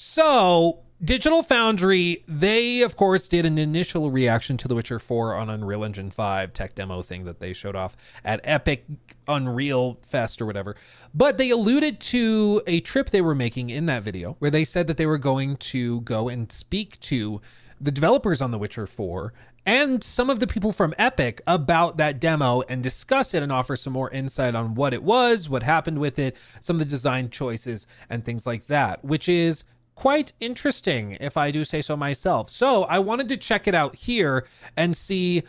So Digital Foundry, they of course did an initial reaction to The Witcher 4 on Unreal Engine 5 tech demo thing that they showed off at Epic Unreal Fest or whatever. But they alluded to a trip they were making in that video where they said that they were going to go and speak to the developers on The Witcher 4 and some of the people from Epic about that demo and discuss it and offer some more insight on what it was, what happened with it, some of the design choices and things like that, which is quite interesting, if I do say so myself. So I wanted to check it out here and see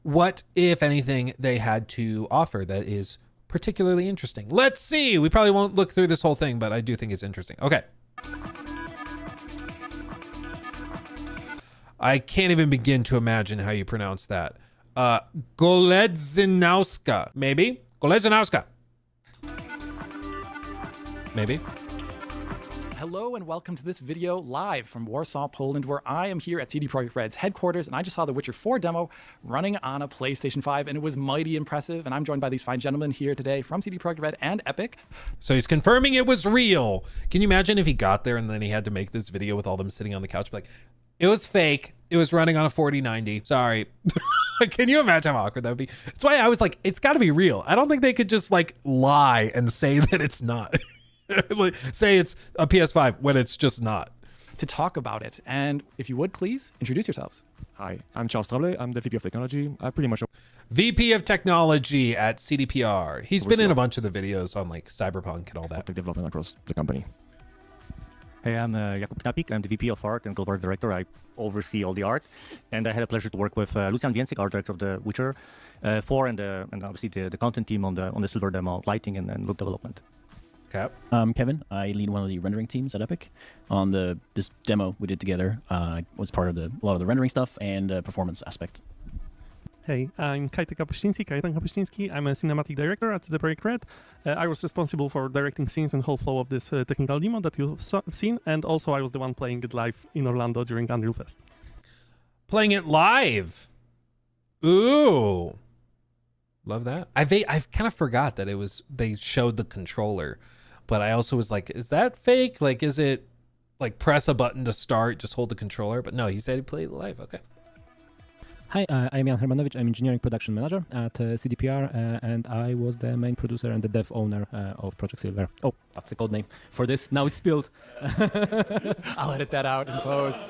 what, if anything, they had to offer that is particularly interesting. Let's see. We probably won't look through this whole thing, but I do think it's interesting. Okay. I can't even begin to imagine how you pronounce that. Goledzynowska, maybe? Goledzynowska. Maybe. Hello and welcome to this video live from Warsaw, Poland, where I am here at CD Projekt Red's headquarters, and I just saw the Witcher 4 demo running on a PlayStation 5, and it was mighty impressive. And I'm joined by these fine gentlemen here today from CD Projekt Red and Epic. So he's confirming it was real. Can you imagine if he got there and then he had to make this video with all them sitting on the couch, like, it was fake. It was running on a 4090. Sorry. Can you imagine how awkward that would be? That's why I was like, it's got to be real. I don't think they could just like lie and say that it's not. Like, say it's a PS5 when it's just not. To talk about it, and if you would please introduce yourselves. Hi, I'm Charles Trable. I'm the VP of Technology. I pretty much VP of Technology at CDPR. He's been in a bunch of the videos on like Cyberpunk and all that. tech development across the company. Hey, I'm Jakub Knapik. I'm the VP of Art and Global Art Director. I oversee all the art, and I had a pleasure to work with Lucian Więcek, Art Director of The Witcher 4, and obviously the content team on the Silver demo, lighting and look development. Cap. I'm Kevin. I lead one of the rendering teams at Epic. On this demo we did together, I was part of a lot of the rendering stuff and performance aspect. Hey, I'm Kajetan Kapuscinski. I'm a cinematic director at CD Projekt Red. I was responsible for directing scenes and whole flow of this technical demo that you've seen, and also I was the one playing it live in Orlando during Unreal Fest. Playing it live. Ooh. Love that. I've kind of forgot that they showed the controller, but I also was like, is that fake? Like, is it like press a button to start, just hold the controller? But no, he said he played it live. Okay. Hi, I'm Jan Hermanowicz. I'm Engineering Production Manager at CDPR, and I was the main producer and the dev owner of Project Silver. Oh, that's the code name for this. Now it's spilled. I'll edit that out in post.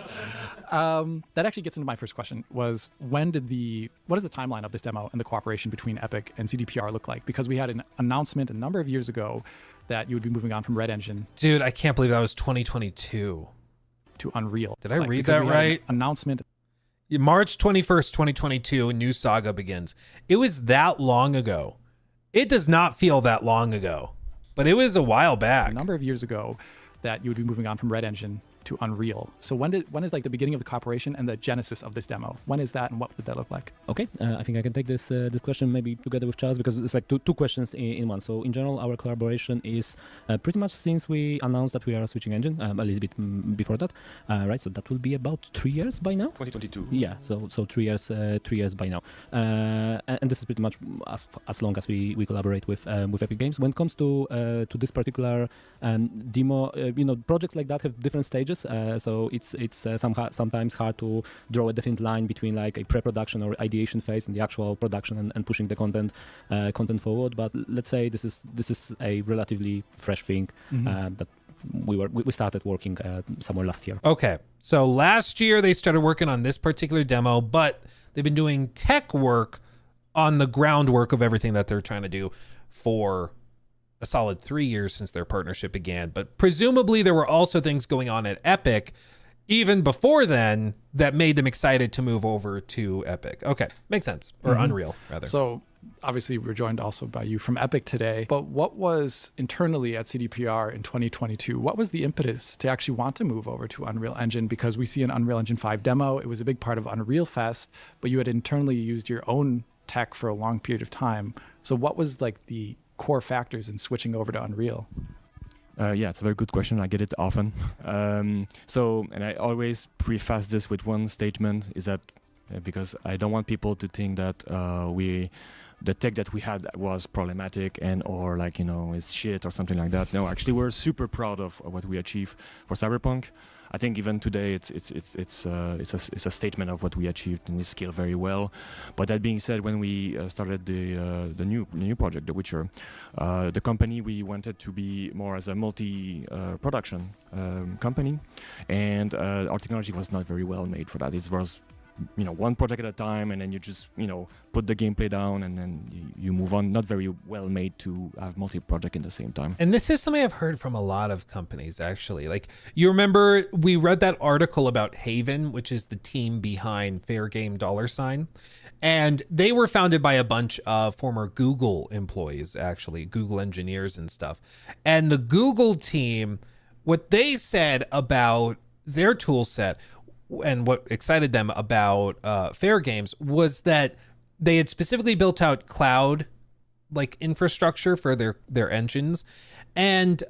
That actually gets into my first question, was what is the timeline of this demo and the cooperation between Epic and CDPR look like? Because we had an announcement a number of years ago that you would be moving on from Red Engine. Dude, I can't believe that was 2022. To Unreal. Did I read that right? Announcement. March 21st, 2022, a new saga begins. It was that long ago. It does not feel that long ago, but it was a while back. A number of years ago that you would be moving on from Red Engine to Unreal. So when is like the beginning of the cooperation and the genesis of this demo? When is that, and what would that look like? Okay, I think I can take this question maybe together with Charles, because it's like two questions in one. So in general, our collaboration is pretty much since we announced that we are switching engine, a little bit before that, right? So that will be about 3 years by now. 2022. Yeah, so 3 years by now, and this is pretty much as long as we collaborate with Epic Games. When it comes to this particular demo, projects like that have different stages. So it's sometimes hard to draw a definite line between like a pre-production or ideation phase and the actual production and pushing the content forward. But let's say this is a relatively fresh thing that we started working somewhere last year. Okay, so last year they started working on this particular demo, but they've been doing tech work on the groundwork of everything that they're trying to do for a solid 3 years since their partnership began. But presumably there were also things going on at Epic even before then that made them excited to move over to Epic. Okay, makes sense. Or Unreal, rather. So obviously we're joined also by you from Epic today, but what was internally at CDPR in 2022, what was the impetus to actually want to move over to Unreal Engine? Because we see an Unreal Engine 5 demo, it was a big part of Unreal Fest, but you had internally used your own tech for a long period of time. So what was like the core factors in switching over to Unreal? Yeah, it's a very good question. I get it often. And I always preface this with one statement, is that because I don't want people to think that we the tech that we had was problematic and or like, you know, it's shit or something like that. No, actually, we're super proud of what we achieved for Cyberpunk. I think even today it's a statement of what we achieved and we scale very well. But that being said, when we started the new project, The Witcher, the company, we wanted to be more as a multi production company, and our technology was not very well made for that. It was, you know, one project at a time, and then you just, you know, put the gameplay down and then you move on. Not very well made to have multi-project in the same time. And this is something I've heard from a lot of companies, actually. Like, you remember we read that article about Haven, which is the team behind Fair Game $, and they were founded by a bunch of former Google employees, actually, Google engineers and stuff. And the Google team, what they said about their tool set and what excited them about Fair Games was that they had specifically built out cloud like infrastructure for their engines. And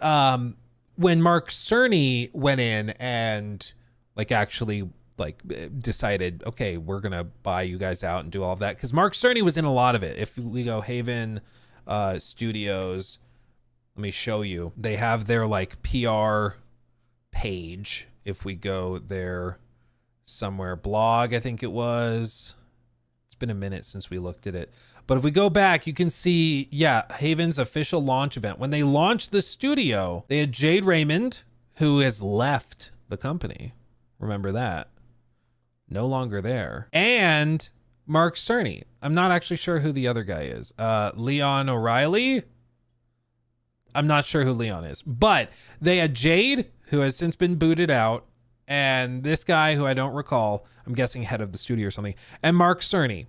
when Mark Cerny went in and like actually like decided, okay, we're gonna buy you guys out and do all of that, because Mark Cerny was in a lot of it. If we go Haven Studios, let me show you. They have their like PR page. If we go there somewhere, blog, I think it was. It's been a minute since we looked at it. But if we go back, you can see, yeah, Haven's official launch event. When they launched the studio, they had Jade Raymond, who has left the company. Remember that. No longer there. And Mark Cerny. I'm not actually sure who the other guy is. Leon O'Reilly. I'm not sure who Leon is. But they had Jade, who has since been booted out, and this guy who I don't recall, I'm guessing head of the studio or something, and Mark Cerny.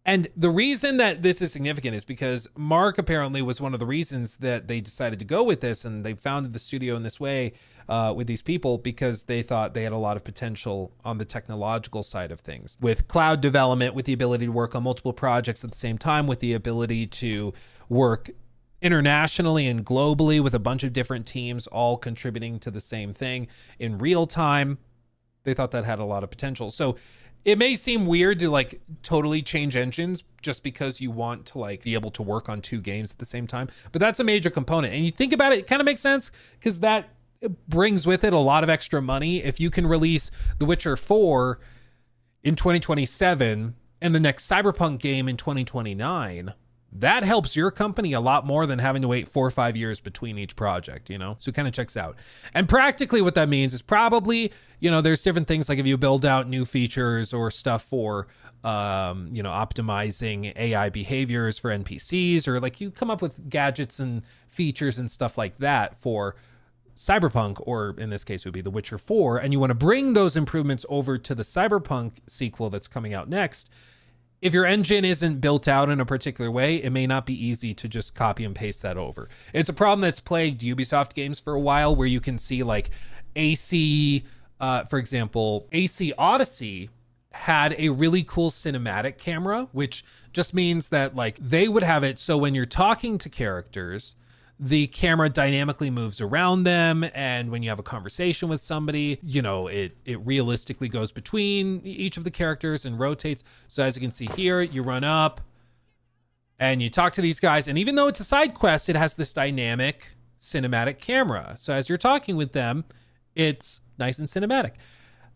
And the reason that this is significant is because Mark apparently was one of the reasons that they decided to go with this, and they founded the studio in this way with these people because they thought they had a lot of potential on the technological side of things. With cloud development, with the ability to work on multiple projects at the same time, with the ability to work internationally and globally with a bunch of different teams all contributing to the same thing in real time. They thought that had a lot of potential. So it may seem weird to like totally change engines just because you want to like be able to work on two games at the same time, but that's a major component. And you think about it, it kind of makes sense because that brings with it a lot of extra money. If you can release The Witcher 4 in 2027 and the next Cyberpunk game in 2029, that helps your company a lot more than having to wait 4 or 5 years between each project, you know? So it kind of checks out. And practically what that means is probably, you know, there's different things like if you build out new features or stuff for, you know, optimizing AI behaviors for NPCs, or like you come up with gadgets and features and stuff like that for Cyberpunk, or in this case it would be The Witcher 4, and you want to bring those improvements over to the Cyberpunk sequel that's coming out next. If your engine isn't built out in a particular way, it may not be easy to just copy and paste that over. It's a problem that's plagued Ubisoft games for a while, where you can see like AC, for example, AC Odyssey had a really cool cinematic camera, which just means that like they would have it so when you're talking to characters, the camera dynamically moves around them, and when you have a conversation with somebody, you know, it realistically goes between each of the characters and rotates. So as you can see here, you run up and you talk to these guys, and even though it's a side quest, it has this dynamic cinematic camera. So as you're talking with them, it's nice and cinematic.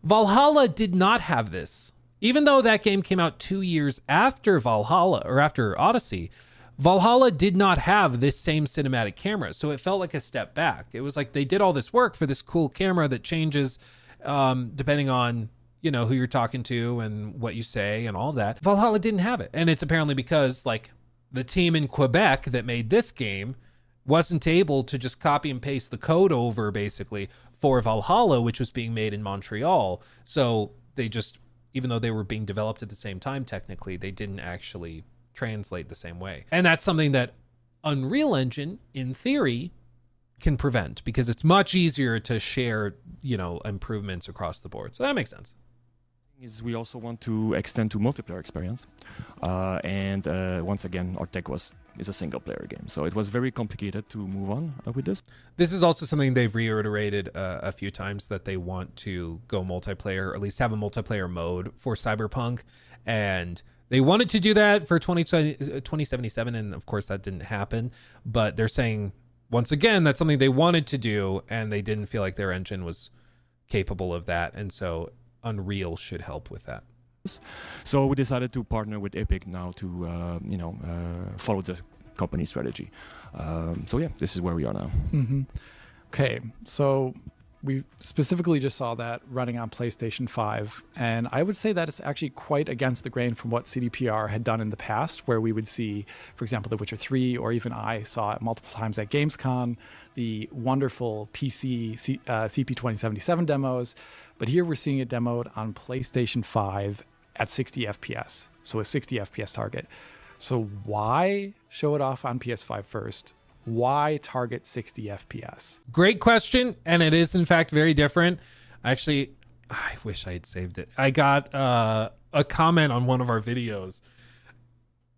Valhalla did not have this. Even though that game came out 2 years after Valhalla, or after Odyssey, Valhalla did not have this same cinematic camera, so it felt like a step back. It was like they did all this work for this cool camera that changes depending on, you know, who you're talking to and what you say and all that. Valhalla didn't have it, and it's apparently because like the team in Quebec that made this game wasn't able to just copy and paste the code over basically for Valhalla, which was being made in Montreal. So they just, even though they were being developed at the same time, technically, they didn't actually translate the same way. And that's something that Unreal Engine, in theory, can prevent, because it's much easier to share, you know, improvements across the board. So that makes sense. Is we also want to extend to multiplayer experience, and once again, our tech is a single player game, so it was very complicated to move on with this. This is also something they've reiterated a few times, that they want to go multiplayer, or at least have a multiplayer mode for Cyberpunk, and They wanted to do that for 2077, and of course that didn't happen. But they're saying, once again, that's something they wanted to do, and they didn't feel like their engine was capable of that. And so Unreal should help with that. So we decided to partner with Epic now to, follow the company strategy. So yeah, this is where we are now. Mm-hmm. Okay, so we specifically just saw that running on PlayStation 5, and I would say that it's actually quite against the grain from what CDPR had done in the past, where we would see, for example, The Witcher 3, or even I saw it multiple times at Gamescom, the wonderful PC CP2077 demos, but here we're seeing it demoed on PlayStation 5 at 60 FPS, so a 60 FPS target. So why show it off on PS5 first? Why target 60 FPS? Great question, and it is in fact very different. Actually, I wish I had saved it. I got a comment on one of our videos.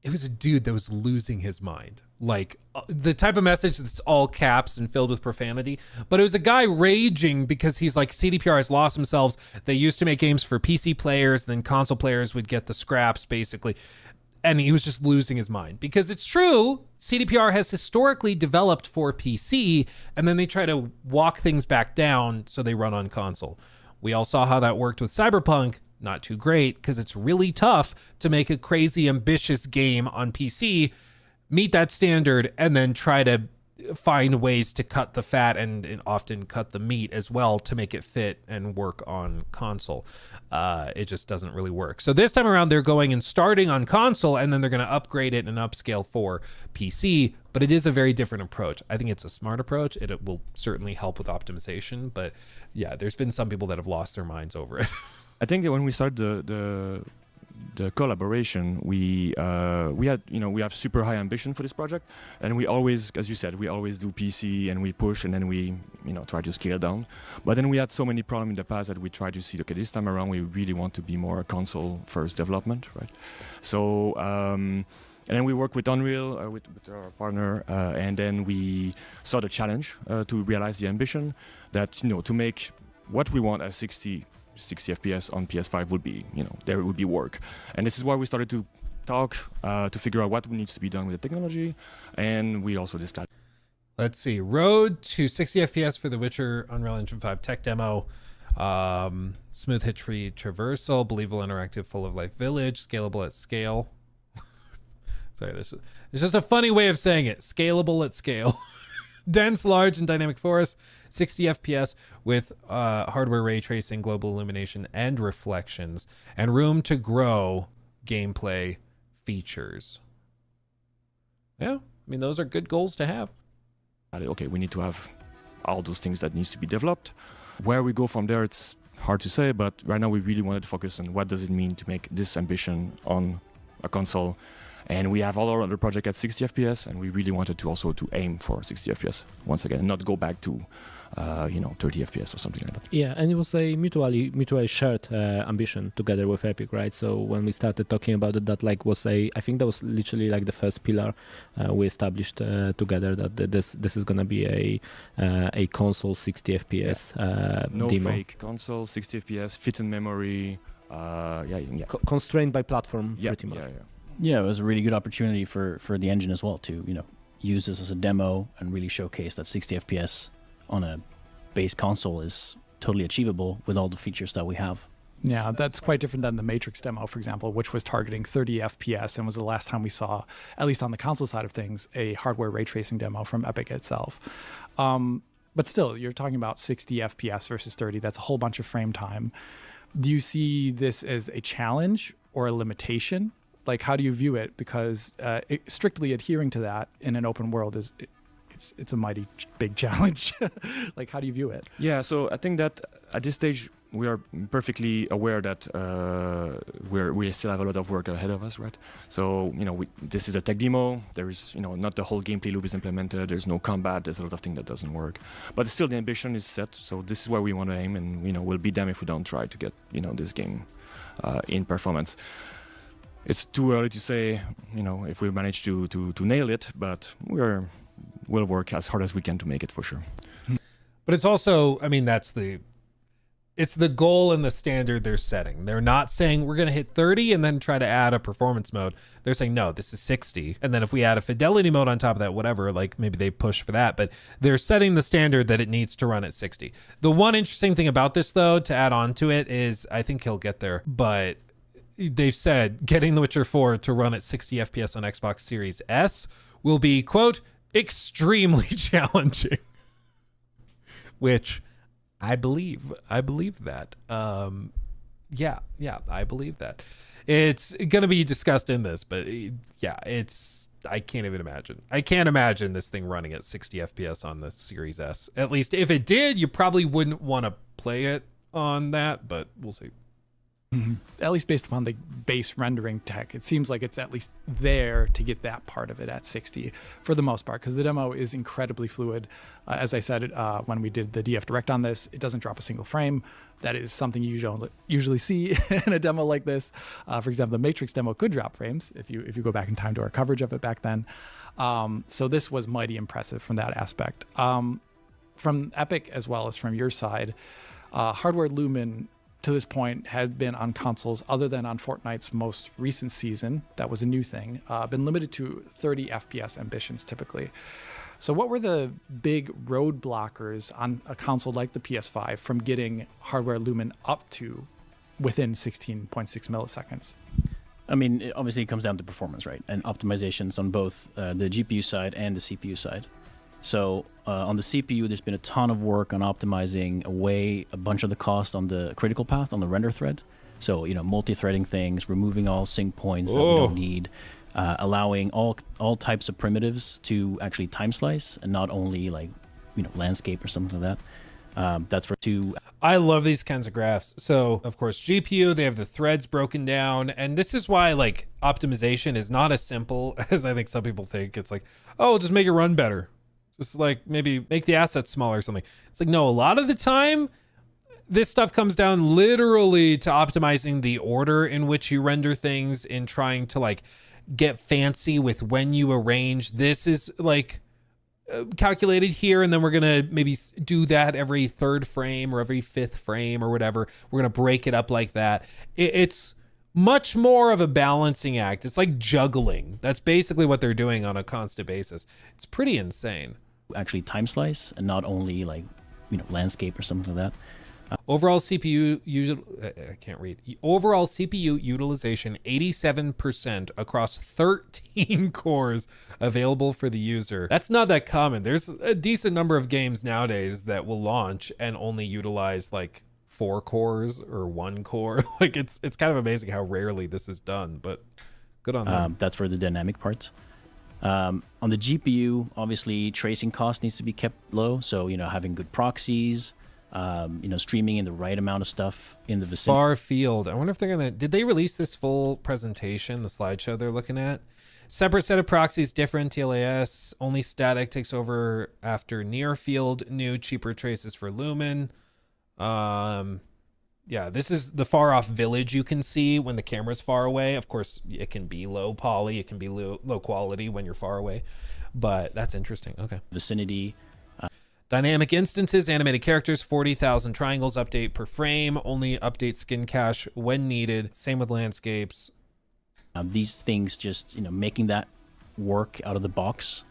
It was a dude that was losing his mind. Like the type of message that's all caps and filled with profanity. But it was a guy raging because he's like, CDPR has lost themselves. They used to make games for PC players, then console players would get the scraps basically. And he was just losing his mind because it's true. CDPR has historically developed for PC, and then they try to walk things back down so they run on console. We all saw how that worked with Cyberpunk. Not too great because it's really tough to make a crazy ambitious game on PC, meet that standard, and then try to find ways to cut the fat and often cut the meat as well to make it fit and work on console. It just doesn't really work. So this time around, they're going and starting on console, and then they're going to upgrade it and upscale for PC. But it is a very different approach. I think it's a smart approach. It will certainly help with optimization. But yeah, there's been some people that have lost their minds over it. I think that when we started the collaboration, we had, we have super high ambition for this project, and we always, as you said, we always do PC and we push, and then we try to scale down. But then we had so many problems in the past that we tried to see, okay, this time around we really want to be more console first development, right? So and then we worked with Unreal, with our partner, and then we saw the challenge to realize the ambition that, to make what we want as 60 FPS on PS5 would be, there would be work. And this is why we started to talk to figure out what needs to be done with the technology. And we also decided. Let's see. Road to 60 FPS for The Witcher Unreal Engine 5 tech demo. Smooth hit-free traversal, believable interactive full of life village, scalable at scale. Sorry, it's just a funny way of saying it. Scalable at scale. Dense, large, and dynamic forest, 60 FPS with hardware ray tracing, global illumination, and reflections, and room to grow gameplay features. Yeah, I mean, those are good goals to have. Okay, we need to have all those things that needs to be developed. Where we go from there, it's hard to say, but right now we really wanted to focus on what does it mean to make this ambition on a console. And we have all our other projects at 60 FPS, and we really wanted to also to aim for 60 FPS once again, and not go back to 30 FPS or something like that. Yeah, and it was a mutually shared ambition together with Epic, right? So when we started talking about it, that I think that was literally like the first pillar we established together, that this is gonna be a console 60 FPS no demo. fake console 60 FPS, fit in memory, Constrained by platform, pretty much. Yeah, it was a really good opportunity for the engine as well to, use this as a demo and really showcase that 60 FPS on a base console is totally achievable with all the features that we have. Yeah, that's quite different than the Matrix demo, for example, which was targeting 30 FPS and was the last time we saw, at least on the console side of things, a hardware ray tracing demo from Epic itself. But still, you're talking about 60 FPS versus 30. That's a whole bunch of frame time. Do you see this as a challenge or a limitation? Like, how do you view it? Because strictly adhering to that in an open world it's a mighty big challenge. Like, how do you view it? Yeah, so I think that at this stage we are perfectly aware that we still have a lot of work ahead of us, right? So this is a tech demo. There is not the whole gameplay loop is implemented. There's no combat. There's a lot of things that doesn't work. But still, the ambition is set. So this is where we want to aim, and we'll be damned if we don't try to get this game in performance. It's too early to say, if we manage to nail it, but we'll work as hard as we can to make it for sure. But it's also, I mean, that's the It's the goal and the standard they're setting. They're not saying we're going to hit 30 and then try to add a performance mode. They're saying, no, this is 60. And then if we add a fidelity mode on top of that, whatever, like maybe they push for that, but they're setting the standard that it needs to run at 60. The one interesting thing about this, though, to add on to it is I think he'll get there, but they've said getting The Witcher 4 to run at 60 FPS on Xbox Series S will be, quote, extremely challenging, which I believe that. Yeah, I believe that. It's going to be discussed in this, but yeah, I can't even imagine. I can't imagine this thing running at 60 FPS on the Series S. At least if it did, you probably wouldn't want to play it on that, but we'll see. Mm-hmm. At least based upon the base rendering tech, it seems like it's at least there to get that part of it at 60 for the most part, because the demo is incredibly fluid. As I said when we did the DF Direct on this, it doesn't drop a single frame. That is something you usually see in a demo like this. For example, the Matrix demo could drop frames if you go back in time to our coverage of it back then. So this was mighty impressive from that aspect. From Epic as well as from your side, hardware Lumen to this point has been on consoles other than on Fortnite's most recent season. That was a new thing. Been limited to 30 FPS ambitions typically. So what were the big roadblockers on a console like the PS5 from getting hardware Lumen up to within 16.6 milliseconds? I mean, obviously it comes down to performance, right? And optimizations on both the GPU side and the CPU side. So on the CPU, there's been a ton of work on optimizing away a bunch of the cost on the critical path, on the render thread. So, multi-threading things, removing all sync points that we don't need, allowing all types of primitives to actually time slice and not only landscape or something like that. That's for two. I love these kinds of graphs. So, of course, GPU, they have the threads broken down. And this is why, optimization is not as simple as I think some people think. It's just make it run better. Just maybe make the assets smaller or something. It's no, a lot of the time, this stuff comes down literally to optimizing the order in which you render things and trying to get fancy with when you arrange. This is calculated here, and then we're gonna maybe do that every third frame or every fifth frame or whatever. We're gonna break it up like that. It's much more of a balancing act. It's like juggling. That's basically what they're doing on a constant basis. It's pretty insane. Actually time slice and not only landscape or something like that. Overall CPU Overall CPU utilization 87% across 13 cores available for the user. That's not that common. There's a decent number of games nowadays that will launch and only utilize 4 cores or 1 core. It's kind of amazing how rarely this is done, but good on them. That's for the dynamic parts. On the GPU, obviously tracing cost needs to be kept low. So, having good proxies, streaming in the right amount of stuff in the vicinity. Far field. I wonder if did they release this full presentation, the slideshow they're looking at? Separate set of proxies, different TLAS, only static takes over after near field, new cheaper traces for Lumen. Yeah, this is the far off village you can see when the camera's far away. Of course, it can be low poly, it can be low quality when you're far away, but that's interesting. Okay. Vicinity. Dynamic instances, animated characters, 40,000 triangles, update per frame, only update skin cache when needed. Same with landscapes. These things just, making that work out of the box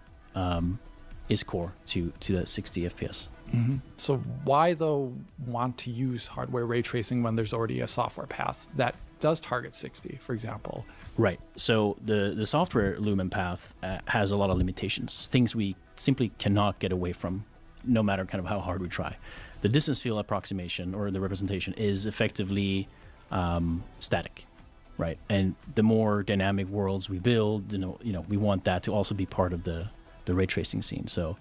is core to the 60 FPS. Mm-hmm. So why, though, want to use hardware ray tracing when there's already a software path that does target 60, for example? Right. So the software Lumen path has a lot of limitations, things we simply cannot get away from, no matter kind of how hard we try. The distance field approximation or the representation is effectively static, right? And the more dynamic worlds we build, we want that to also be part of the ray tracing scene. So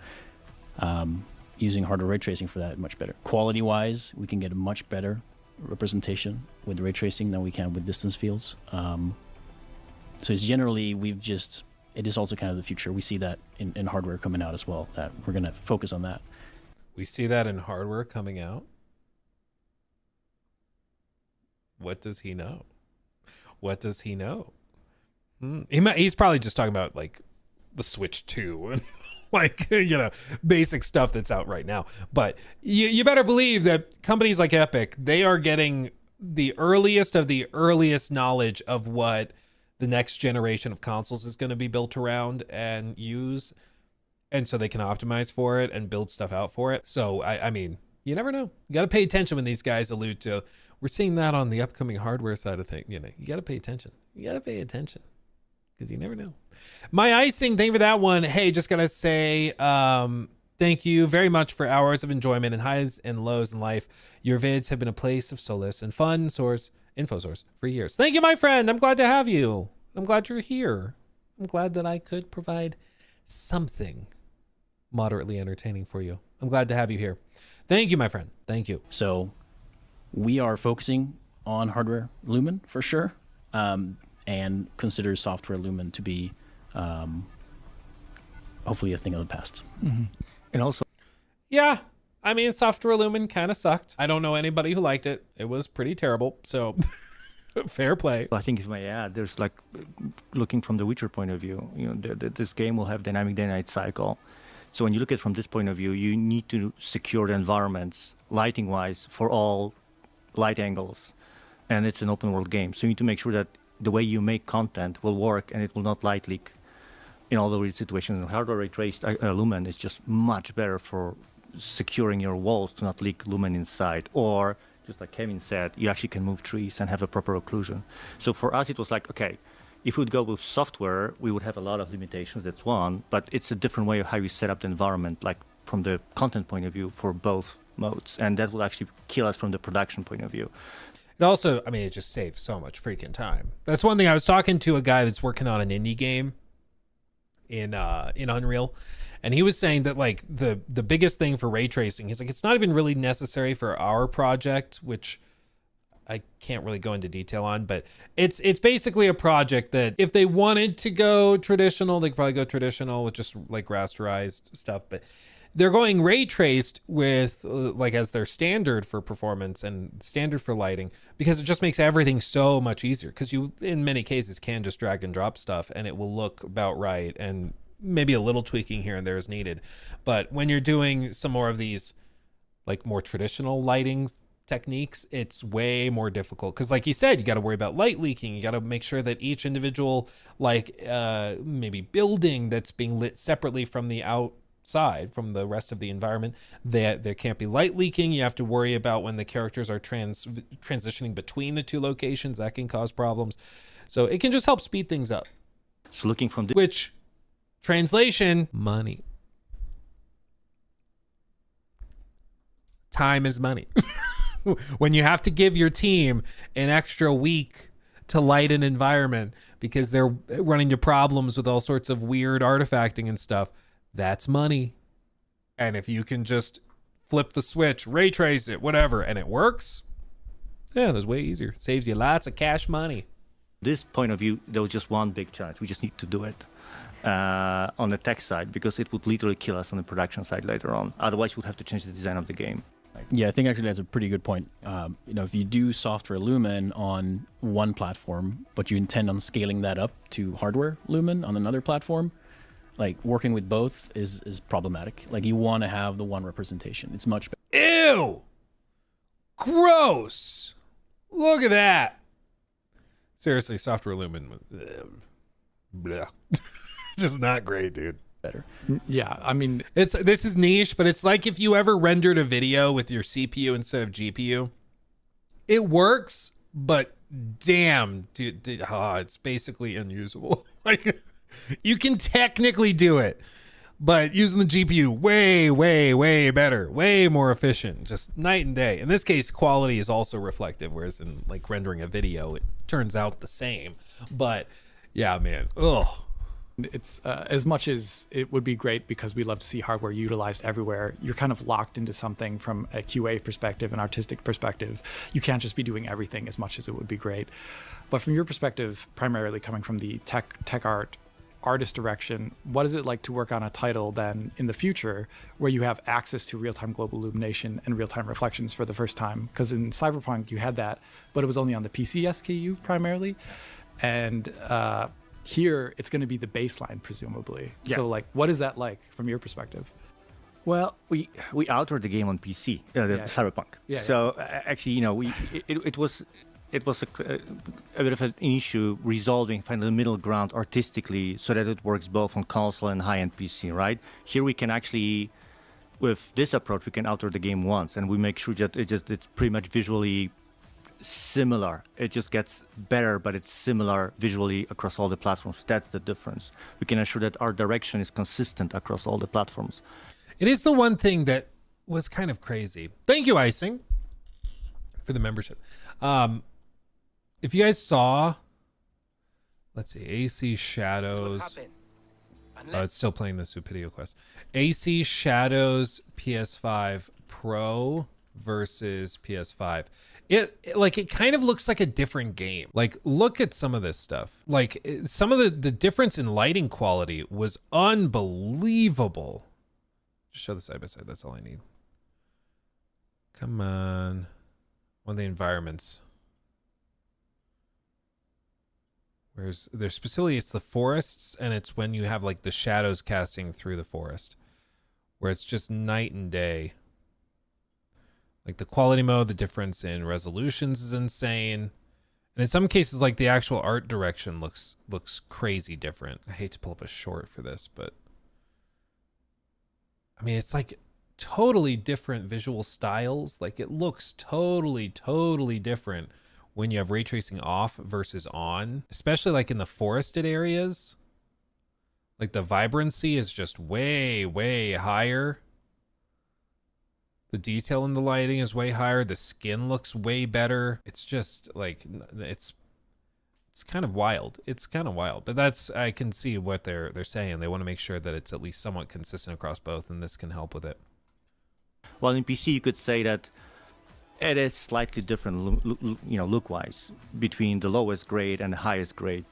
using hardware ray tracing for that much better. Quality-wise, we can get a much better representation with ray tracing than we can with distance fields. So it's generally, it is also kind of the future. We see that in hardware coming out as well, that we're going to focus on that. We see that in hardware coming out. What does he know? What does he know? He's probably just talking about the Switch 2 and like, basic stuff that's out right now. But you better believe that companies like Epic, they are getting the earliest of the earliest knowledge of what the next generation of consoles is going to be built around and use. And so they can optimize for it and build stuff out for it. So, I mean, you never know. You got to pay attention when these guys allude to, we're seeing that on the upcoming hardware side of things. You got to pay attention. You got to pay attention because you never know. My icing, thank you for that one. Hey, just got to say, thank you very much for hours of enjoyment and highs and lows in life. Your vids have been a place of solace and fun info source for years. Thank you, my friend. I'm glad to have you. I'm glad you're here. I'm glad that I could provide something moderately entertaining for you. I'm glad to have you here. Thank you, my friend. Thank you. So we are focusing on hardware Lumen for sure, and consider software Lumen to be hopefully a thing of the past. Mm-hmm. And also, Yeah, I mean, Software Lumen kind of sucked. I don't know anybody who liked it. It was pretty terrible. So fair play. I think if I may add, there's like looking from the Witcher point of view, this game will have dynamic day-night cycle. So when you look at it from this point of view, you need to secure the environments lighting-wise for all light angles, and it's an open-world game. So you need to make sure that the way you make content will work and it will not light leak in all those situations. Hardware ray traced Lumen is just much better for securing your walls to not leak Lumen inside, or just like Kevin said, you actually can move trees and have a proper occlusion. So for us, it was like, okay, if we would go with software, we would have a lot of limitations, that's one, but it's a different way of how you set up the environment, like from the content point of view for both modes, and that will actually kill us from the production point of view. It also, I mean, it just saves so much freaking time. That's one thing. I was talking to a guy that's working on an indie game in Unreal, and he was saying that like the biggest thing for ray tracing, he's like, it's not even really necessary for our project, which I can't really go into detail on, but it's basically a project that if they wanted to go traditional, they could probably go traditional with just like rasterized stuff, but they're going ray traced with like as their standard for performance and standard for lighting, because it just makes everything so much easier, because you in many cases can just drag and drop stuff and it will look about right, and maybe a little tweaking here and there is needed. But when you're doing some more of these like more traditional lighting techniques, it's way more difficult, because like you said, you got to worry about light leaking. You got to make sure that each individual like maybe building that's being lit separately from the outside, from the rest of the environment, that there can't be light leaking. You have to worry about when the characters are transitioning between the two locations. That can cause problems. So it can just help speed things up. So looking from this, Which translation, money. Time is money. When you have to give your team an extra week to light an environment because they're running into problems with all sorts of weird artifacting and stuff, that's money. And if you can just flip the switch, ray trace it, whatever, and it works, yeah, that's way easier. Saves you lots of cash money. this point of view, there was just one big challenge. We just need to do it on the tech side, because it would literally kill us on the production side later on. Otherwise, we'd have to change the design of the game. Yeah, I think actually that's a pretty good point. If you do software Lumen on one platform, but you intend on scaling that up to hardware Lumen on another platform, like working with both is problematic. Like you want to have the one representation. It's much better. Ew! Gross! Look at that. Seriously, software Lumen. Bleh. Just not great, dude. Better. Yeah, I mean, This is niche, but it's like if you ever rendered a video with your CPU instead of GPU. It works, but damn, dude, it's basically unusable. Like, you can technically do it, but using the GPU, way, way, way better, way more efficient, just night and day. In this case, quality is also reflective, whereas in like rendering a video, it turns out the same. But yeah, man, ugh. it's as much as it would be great because we love to see hardware utilized everywhere, you're kind of locked into something from a QA perspective, an artistic perspective. You can't just be doing everything as much as it would be great. But from your perspective, primarily coming from the tech artist direction, what is it like to work on a title then in the future where you have access to real-time global illumination and real-time reflections for the first time? Because in Cyberpunk you had that, but it was only on the PC SKU primarily. And here it's going to be the baseline, presumably. Yeah. So like, what is that like from your perspective? Well, we altered the game on PC, the Cyberpunk. Yeah, So actually, you know, it was a bit of an issue resolving, finding the middle ground artistically so that it works both on console and high-end PC, right? Here we can actually, with this approach, we can alter the game once, and we make sure that it's pretty much visually similar. It just gets better, but it's similar visually across all the platforms. That's the difference. We can ensure that our direction is consistent across all the platforms. It is the one thing that was kind of crazy. Thank you, Icing, for the membership. If you guys saw, let's see, AC Shadows. Oh, it's still playing the Supidio quest. AC Shadows PS5 Pro versus PS5. It kind of looks like a different game. Like, look at some of this stuff. Like, some of the difference in lighting quality was unbelievable. Just show the side by side. That's all I need. Come on. One of the environments. Whereas there's specifically, it's the forests, and it's when you have like the shadows casting through the forest, where it's just night and day. Like the quality mode, the difference in resolutions is insane. And in some cases, like the actual art direction looks crazy different. I hate to pull up a short for this, but I mean, it's like totally different visual styles. Like it looks totally different when you have ray tracing off versus on, especially like in the forested areas. Like the vibrancy is just way higher. The detail in the lighting is way higher. The skin looks way better. It's just like, it's kind of wild. It's kind of wild, but I can see what they're saying. They want to make sure that it's at least somewhat consistent across both, and this can help with it. Well, in PC, you could say that it is slightly different, look-wise, between the lowest grade and the highest grade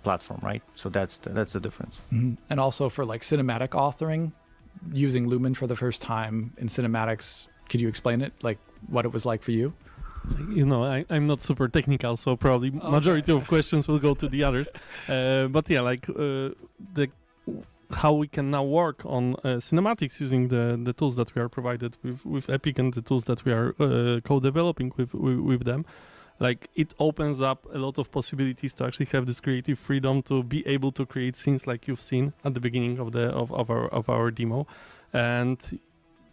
platform, right? So that's the difference. Mm-hmm. And also for like cinematic authoring, using Lumen for the first time in cinematics, could you explain it, like what it was like for you? You know, I'm not super technical, so probably majority of questions will go to the others. But yeah, like how we can now work on cinematics using the tools that we are provided with Epic and the tools that we are co-developing with them. Like it opens up a lot of possibilities to actually have this creative freedom to be able to create scenes like you've seen at the beginning of our demo. And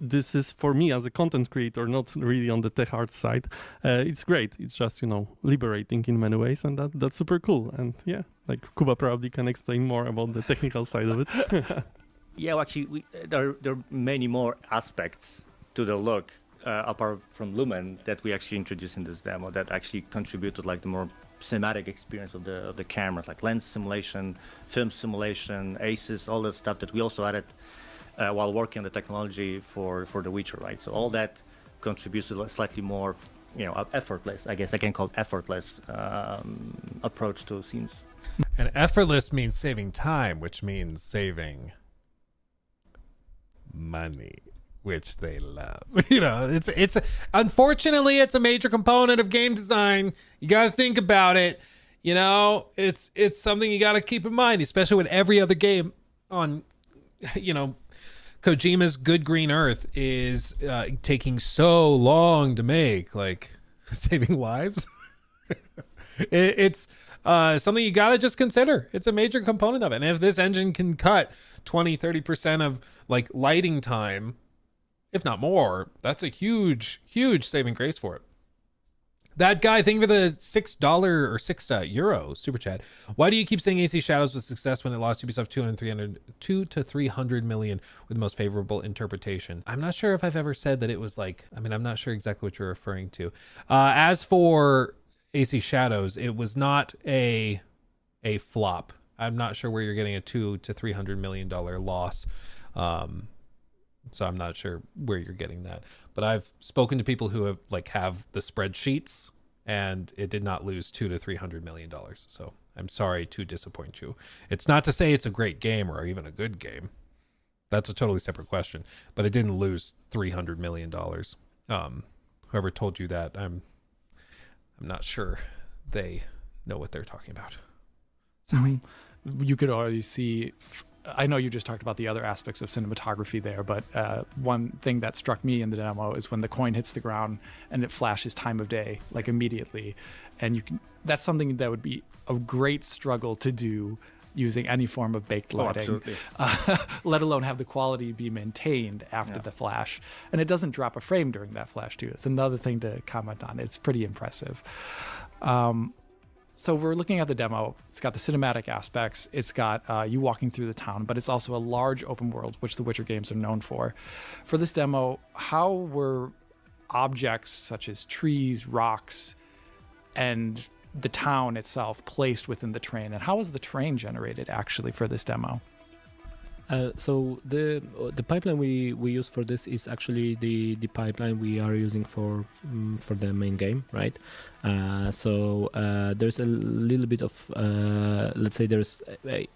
this is, for me as a content creator, not really on the tech art side. It's great. It's just, liberating in many ways, and that's super cool. And yeah, like Kuba probably can explain more about the technical side of it. Yeah, well, actually, there are many more aspects to the look apart from Lumen that we actually introduced in this demo that actually contribute to like the more cinematic experience of the cameras, like lens simulation, film simulation, ACES, all that stuff that we also added while working on the technology for The Witcher, right? So all that contributes to a slightly more, effortless, I guess I can call it effortless approach to scenes. And effortless means saving time, which means saving money, which they love. It's unfortunately, it's a major component of game design. You got to think about it. It's something you got to keep in mind, especially when every other game on, Kojima's Good Green Earth is taking so long to make, like saving lives. It's something you got to just consider. It's a major component of it. And if this engine can cut 20-30% of like lighting time, if not more, that's a huge saving grace for it. That guy, thank you for the $6 or €6 super chat. Why do you keep saying AC Shadows was success when it lost Ubisoft 2 to 300 million with the most favorable interpretation? I'm not sure if I've ever said that it was like, I'm not sure exactly what you're referring to. As for AC Shadows, it was not a flop. I'm not sure where you're getting a 2 to 300 million dollar loss. So I'm not sure where you're getting that, but I've spoken to people who have the spreadsheets, and it did not lose 2 to 300 million dollars. So I'm sorry to disappoint you. It's not to say it's a great game or even a good game. That's a totally separate question, but it didn't lose 300 million dollars. Whoever told you that, I'm not sure they know what they're talking about. Sorry. You could already see, I know you just talked about the other aspects of cinematography there, but one thing that struck me in the demo is when the coin hits the ground and it flashes time of day, like immediately. And that's something that would be a great struggle to do using any form of baked lighting, let alone have the quality be maintained after the flash. And it doesn't drop a frame during that flash too. It's another thing to comment on. It's pretty impressive. So we're looking at the demo. It's got the cinematic aspects. It's got you walking through the town, but it's also a large open world, which the Witcher games are known for. For this demo, how were objects such as trees, rocks, and the town itself placed within the terrain? And how was the terrain generated actually for this demo? So the pipeline we use for this is actually the pipeline we are using for the main game, right? So there's a little bit of let's say there's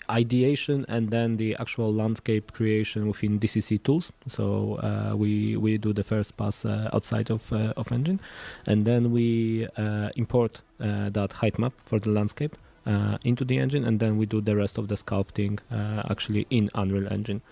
ideation and then the actual landscape creation within DCC tools. So we do the first pass outside of engine, and then we import that height map for the landscape into the engine, and then we do the rest of the sculpting actually in Unreal Engine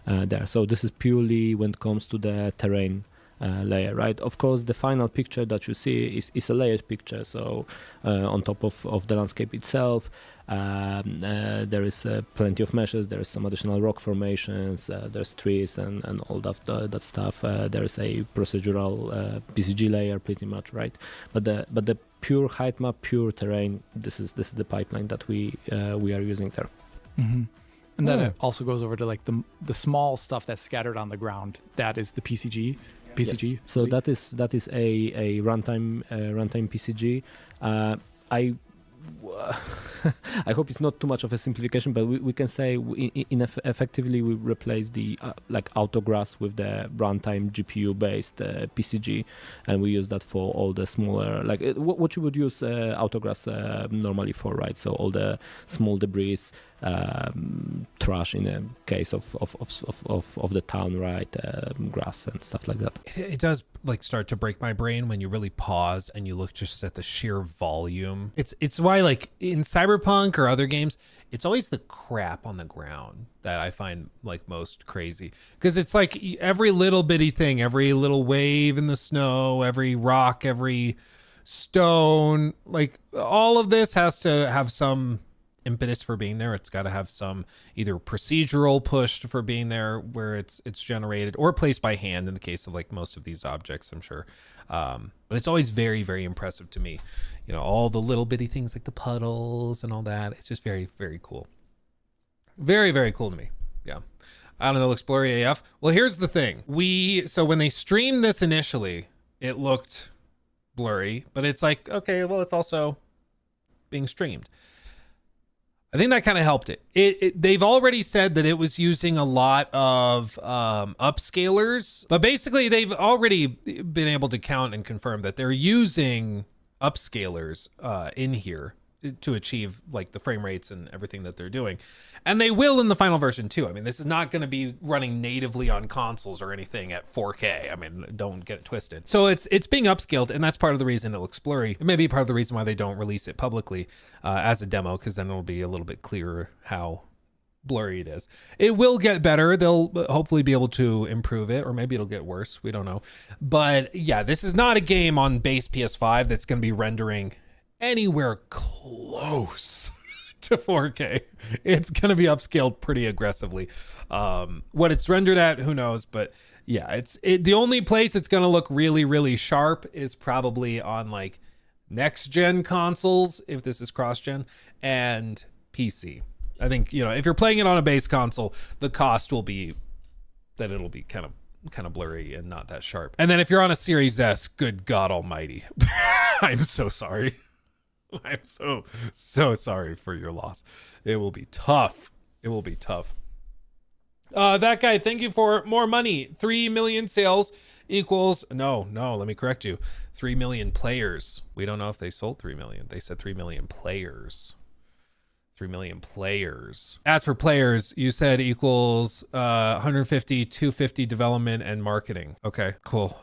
there. So this is purely when it comes to the terrain layer, right? Of course, the final picture that you see is a layered picture. So on top of the landscape itself, there is plenty of meshes. There is some additional rock formations. There's trees and all that stuff. There is a procedural PCG layer, pretty much, right? But the pure height map, pure terrain. This is the pipeline that we are using there. Mm-hmm. And then it also goes over to like the small stuff that's scattered on the ground. That is the PCG. PCG. Yes. So that is a runtime PCG. I hope it's not too much of a simplification, but we can say effectively we replace the like autograss with the runtime GPU based PCG, and we use that for all the smaller what you would use autograss normally for, right? So all the small debris, trash in a case of the town, right? Grass and stuff like that. It does like start to break my brain when you really pause and you look just at the sheer volume. It's why like in Cyberpunk or other games, it's always the crap on the ground that I find like most crazy, because it's like every little bitty thing, every little wave in the snow, every rock, every stone, like all of this has to have some impetus for being there. It's got to have some either procedural pushed for being there where it's generated, or placed by hand in the case of like most of these objects, I'm sure. But it's always very, very impressive to me. You know, all the little bitty things like the puddles and all that. It's just very, very cool. Very, very cool to me. Yeah. I don't know, looks blurry AF. Well, here's the thing. So when they streamed this initially, it looked blurry, but it's like, okay, well, it's also being streamed. I think that kind of helped it. They've already said that it was using a lot of upscalers, but basically they've already been able to count and confirm that they're using upscalers in here to achieve like the frame rates and everything that they're doing. And they will in the final version too. I mean, this is not going to be running natively on consoles or anything at 4K. I mean, don't get it twisted. So it's being upscaled, and that's part of the reason it looks blurry. It may be part of the reason why they don't release it publicly as a demo, because then it'll be a little bit clearer how blurry it is. It will get better. They'll hopefully be able to improve it, or maybe it'll get worse. We don't know. But yeah, this is not a game on base PS5 that's going to be rendering anywhere close to 4K. It's going to be upscaled pretty aggressively. What it's rendered at, who knows? But yeah, the only place it's going to look really, really sharp is probably on like next gen consoles, if this is cross gen, and PC. I think, you know, if you're playing it on a base console, the cost will be that it'll be kind of blurry and not that sharp. And then if you're on a Series S, good God almighty. I'm so sorry. I'm so sorry for your loss. It will be tough. It will be tough. That guy, thank you for more money. 3 million sales equals, no, let me correct you. 3 million players. We don't know if they sold 3 million. They said 3 million players. 3 million players. As for players, you said equals 150, 250 development and marketing. Okay, cool.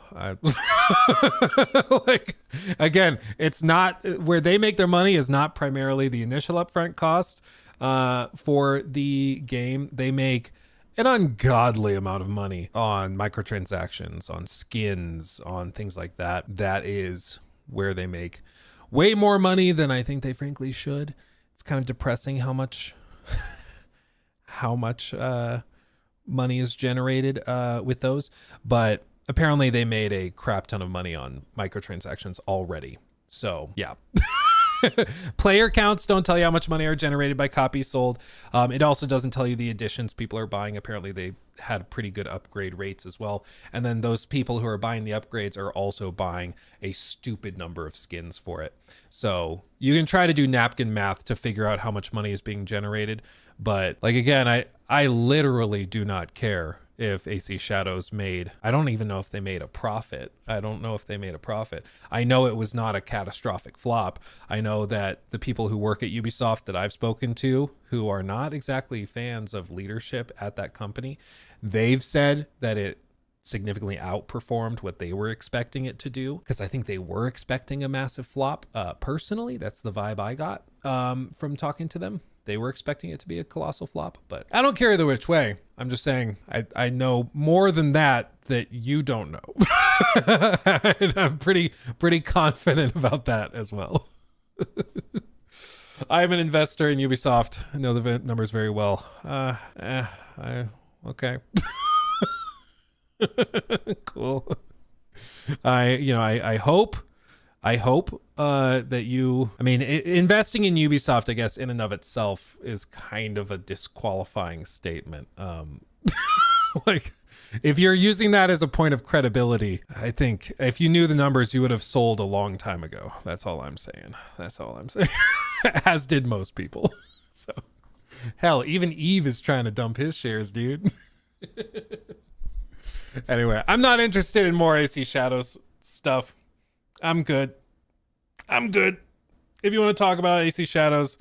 Like, again, it's not where they make their money is not primarily the initial upfront cost. for the game. They make an ungodly amount of money on microtransactions, on skins, on things like that. That is where they make way more money than I think they frankly should. It's kind of depressing how much money is generated with those, but apparently they made a crap ton of money on microtransactions already. So yeah. Player counts don't tell you how much money are generated by copies sold. It also doesn't tell you the editions people are buying. Apparently they had pretty good upgrade rates as well. And then those people who are buying the upgrades are also buying a stupid number of skins for it. So you can try to do napkin math to figure out how much money is being generated. But like, again, I literally do not care if AC Shadows made, I don't even know if they made a profit. I know it was not a catastrophic flop. I know that the people who work at Ubisoft that I've spoken to, who are not exactly fans of leadership at that company, they've said that it significantly outperformed what they were expecting it to do, because I think they were expecting a massive flop. Personally, that's the vibe I got from talking to them. They were expecting it to be a colossal flop, but I don't care either which way. I'm just saying I know more than that you don't know. And I'm pretty confident about that as well. I'm an investor in Ubisoft. I know the numbers very well. Okay. Cool. I hope that investing in Ubisoft, I guess, in and of itself is kind of a disqualifying statement. Like, if you're using that as a point of credibility, I think if you knew the numbers, you would have sold a long time ago. That's all I'm saying. As did most people. So, hell, even Eve is trying to dump his shares, dude. Anyway, I'm not interested in more AC Shadows stuff. I'm good. If you want to talk about AC Shadows,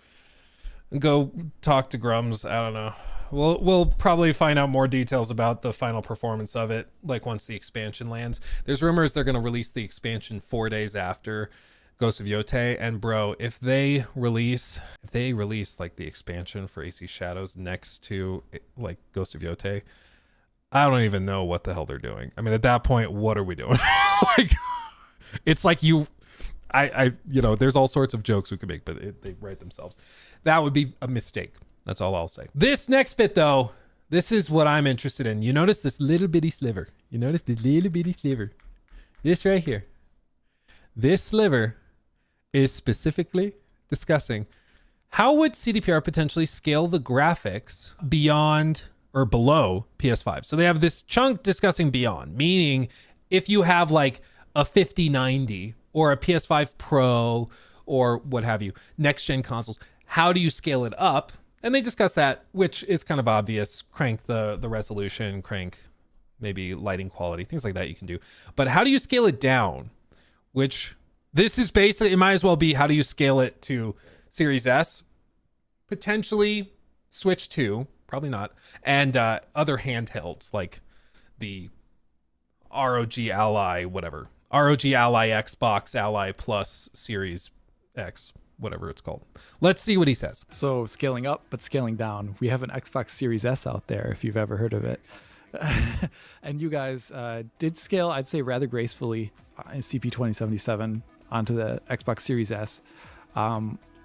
go talk to Grums. I don't know. We'll probably find out more details about the final performance of it, like once the expansion lands. There's rumors they're going to release the expansion 4 days after Ghost of Yotei. And bro, if they release like the expansion for AC Shadows next to like Ghost of Yotei, I don't even know what the hell they're doing. I mean, at that point, what are we doing? Like, it's like there's all sorts of jokes we could make, but they write themselves. That would be a mistake. That's all I'll say. This next bit, though, this is what I'm interested in. You notice this little bitty sliver. This right here. This sliver is specifically discussing how would CDPR potentially scale the graphics beyond or below PS5. So they have this chunk discussing beyond, meaning if you have like a 5090 or a PS5 Pro or what have you, next gen consoles, how do you scale it up? And they discuss that, which is kind of obvious. Crank the resolution, crank maybe lighting quality, things like that you can do. But how do you scale it down? Which this is basically, it might as well be, how do you scale it to Series S? Potentially Switch 2, probably not. And other handhelds like the ROG Ally, whatever. ROG Ally Xbox Ally Plus Series X, whatever it's called. Let's see what he says. So scaling up, but scaling down. We have an Xbox Series S out there, if you've ever heard of it. And you guys did scale, I'd say, rather gracefully in CP2077 onto the Xbox Series S.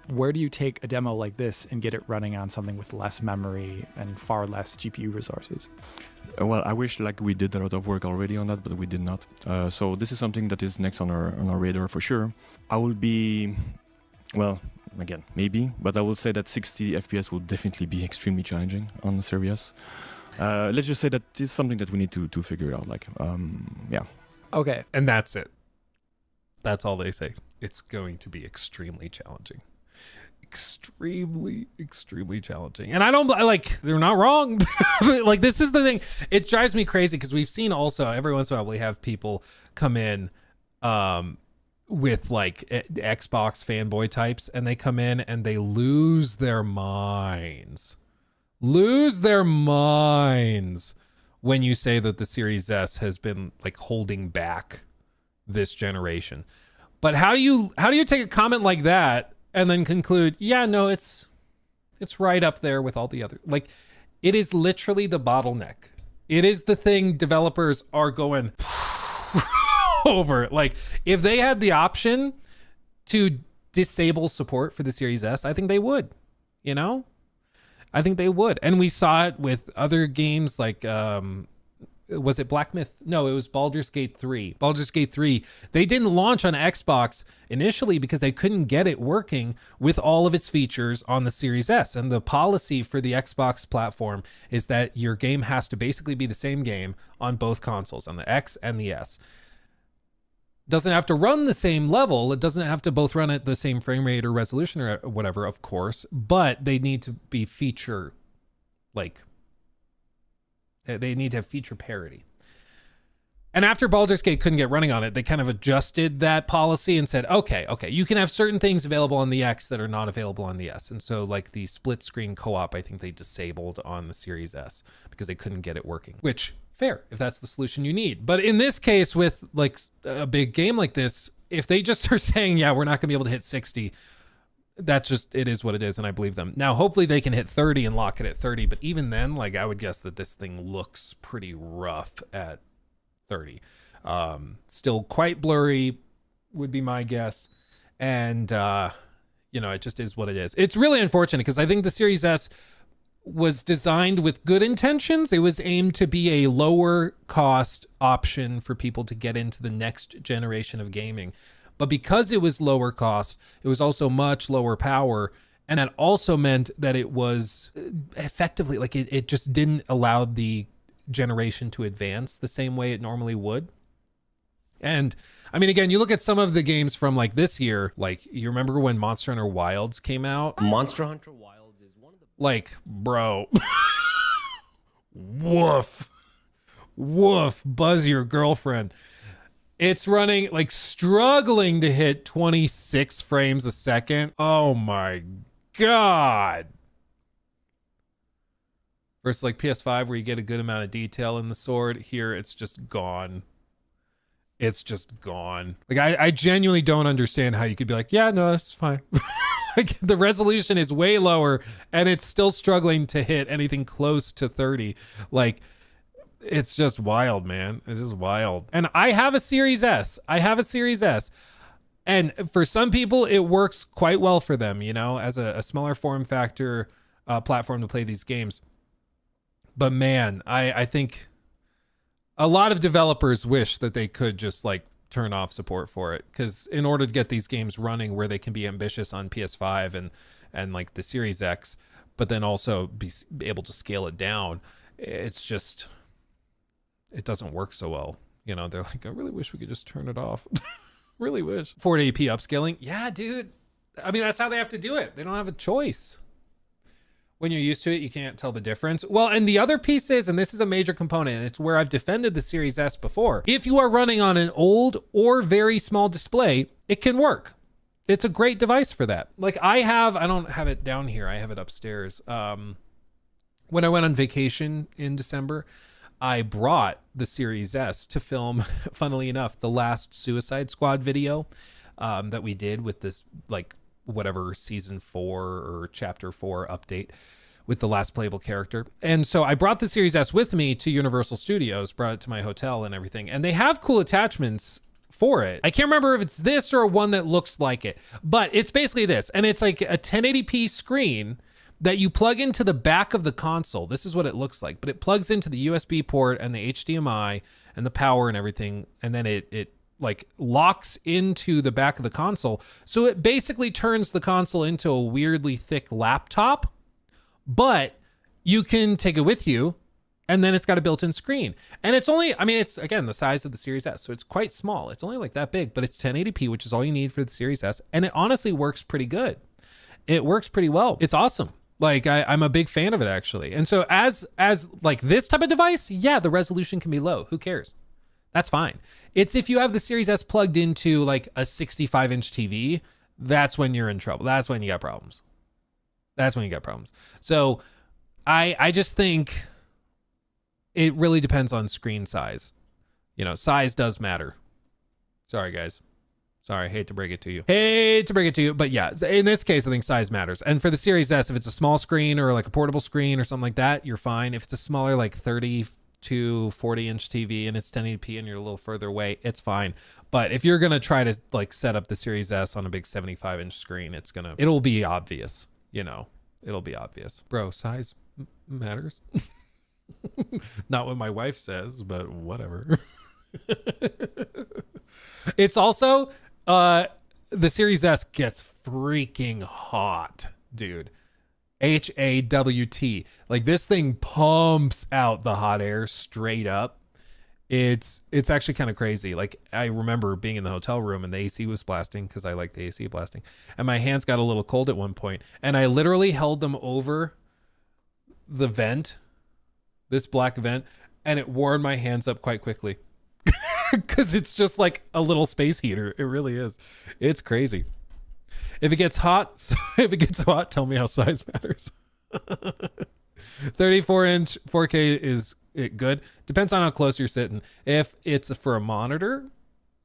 Where do you take a demo like this and get it running on something with less memory and far less GPU resources? Well, I wish like we did a lot of work already on that, but we did not. So this is something that is next on our radar for sure. I will be, well, again, maybe, but I will say that 60 FPS will definitely be extremely challenging on the Series S. Let's just say that it's something that we need to figure out. Like, yeah. Okay. And that's it. That's all they say. It's going to be extremely challenging. Extremely challenging. And I don't like, they're not wrong. Like, this is the thing. It drives me crazy because we've seen also every once in a while we have people come in with like Xbox fanboy types, and they come in and they lose their minds when you say that the Series S has been like holding back this generation. But how do you take a comment like that and then conclude, yeah, no, it's It's right up there with all the other, like, it is literally the bottleneck. It is the thing developers are going over. Like, if they had the option to disable support for the Series S, I think they would, you know? I think they would. And we saw it with other games like, was it Black Myth? No, it was Baldur's Gate 3. Baldur's Gate 3, they didn't launch on Xbox initially because they couldn't get it working with all of its features on the Series S. And the policy for the Xbox platform is that your game has to basically be the same game on both consoles, on the X and the S. Doesn't have to run the same level. It doesn't have to both run at the same frame rate or resolution or whatever, of course, but they need to be feature, like, they need to have feature parity. And after Baldur's Gate couldn't get running on it, they kind of adjusted that policy and said, okay, you can have certain things available on the X that are not available on the S. And so like the split screen co-op, I think they disabled on the Series S because they couldn't get it working, which fair if that's the solution you need. But in this case, with like a big game like this, if they just are saying, yeah, we're not gonna be able to hit 60, that's just, it is what it is, and I believe them. Now, hopefully they can hit 30 and lock it at 30, but even then, like, I would guess that this thing looks pretty rough at 30. Still quite blurry, would be my guess. And, you know, it just is what it is. It's really unfortunate because I think the Series S was designed with good intentions. It was aimed to be a lower cost option for people to get into the next generation of gaming. But because it was lower cost, it was also much lower power. And that also meant that it was effectively, like, it just didn't allow the generation to advance the same way it normally would. And I mean, again, you look at some of the games from like this year, like you remember when Monster Hunter Wilds came out? Monster Hunter Wilds is one of the... Like, bro. Woof. Woof. Buzz your girlfriend. It's running, like, struggling to hit 26 frames a second. Oh my God. Versus like PS5 where you get a good amount of detail in the sword. Here, it's just gone. It's just gone. Like, I genuinely don't understand how you could be like, yeah, no, that's fine. Like, the resolution is way lower and it's still struggling to hit anything close to 30. Like, it's just wild, man. It's just wild. And I have a Series S. And for some people, it works quite well for them, you know, as a smaller form factor platform to play these games. But man, I think a lot of developers wish that they could just like turn off support for it, because in order to get these games running where they can be ambitious on PS5 and like the Series X, but then also be able to scale it down, it's just, it doesn't work so well. You know, they're like, I really wish we could just turn it off. Really wish. 480p upscaling. Yeah, dude. I mean, that's how they have to do it. They don't have a choice. When you're used to it, you can't tell the difference. Well, and the other piece is, and this is a major component, and it's where I've defended the Series S before. If you are running on an old or very small display, it can work. It's a great device for that. Like I don't have it down here. I have it upstairs. When I went on vacation in December, I brought the Series S to film, funnily enough, the last Suicide Squad video that we did with this, like, whatever season 4 or chapter 4 update with the last playable character. And so I brought the Series S with me to Universal Studios, brought it to my hotel and everything. And they have cool attachments for it. I can't remember if it's this or one that looks like it, but it's basically this. And it's like a 1080p screen that you plug into the back of the console. This is what it looks like, but it plugs into the USB port and the HDMI and the power and everything. And then it like locks into the back of the console. So it basically turns the console into a weirdly thick laptop, but you can take it with you, and then it's got a built-in screen. And it's only, I mean, it's, again, the size of the Series S, so it's quite small. It's only like that big, but it's 1080p, which is all you need for the Series S. And it honestly works pretty good. It works pretty well. It's awesome. Like I'm a big fan of it, actually. And so as like this type of device, yeah, the resolution can be low. Who cares? That's fine. It's if you have the Series S plugged into like a 65-inch TV, that's when you're in trouble. That's when you got problems. So I just think it really depends on screen size. You know, size does matter. Sorry, guys. Sorry, hate to break it to you. But yeah, in this case, I think size matters. And for the Series S, if it's a small screen or like a portable screen or something like that, you're fine. If it's a smaller, like 30 to 40 inch TV and it's 1080p and you're a little further away, it's fine. But if you're going to try to like set up the Series S on a big 75 inch screen, it'll be obvious, it'll be obvious. Bro, size matters. Not what my wife says, but whatever. It's also, the Series S gets freaking hot, dude. HAWT. Like this thing pumps out the hot air straight up. It's actually kind of crazy. Like I remember being in the hotel room and the AC was blasting because I like the AC blasting. And my hands got a little cold at one point and I literally held them over the vent, this black vent, and it warmed my hands up quite quickly. Because it's just like a little space heater. It really is. It's crazy. If it gets hot, tell me how size matters. 34-inch 4K is good. Depends on how close you're sitting. If it's for a monitor,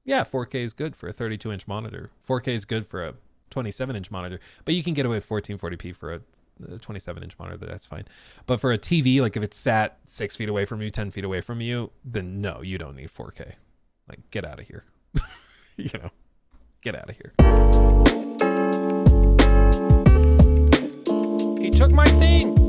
yeah, 4K is good for a 32-inch monitor. 4K is good for a 27-inch monitor. But you can get away with 1440p for a 27-inch monitor. That's fine. But for a TV, like if it's sat 6 feet away from you, 10 feet away from you, then no, you don't need 4K. Like, get out of here. Get out of here. He took my thing.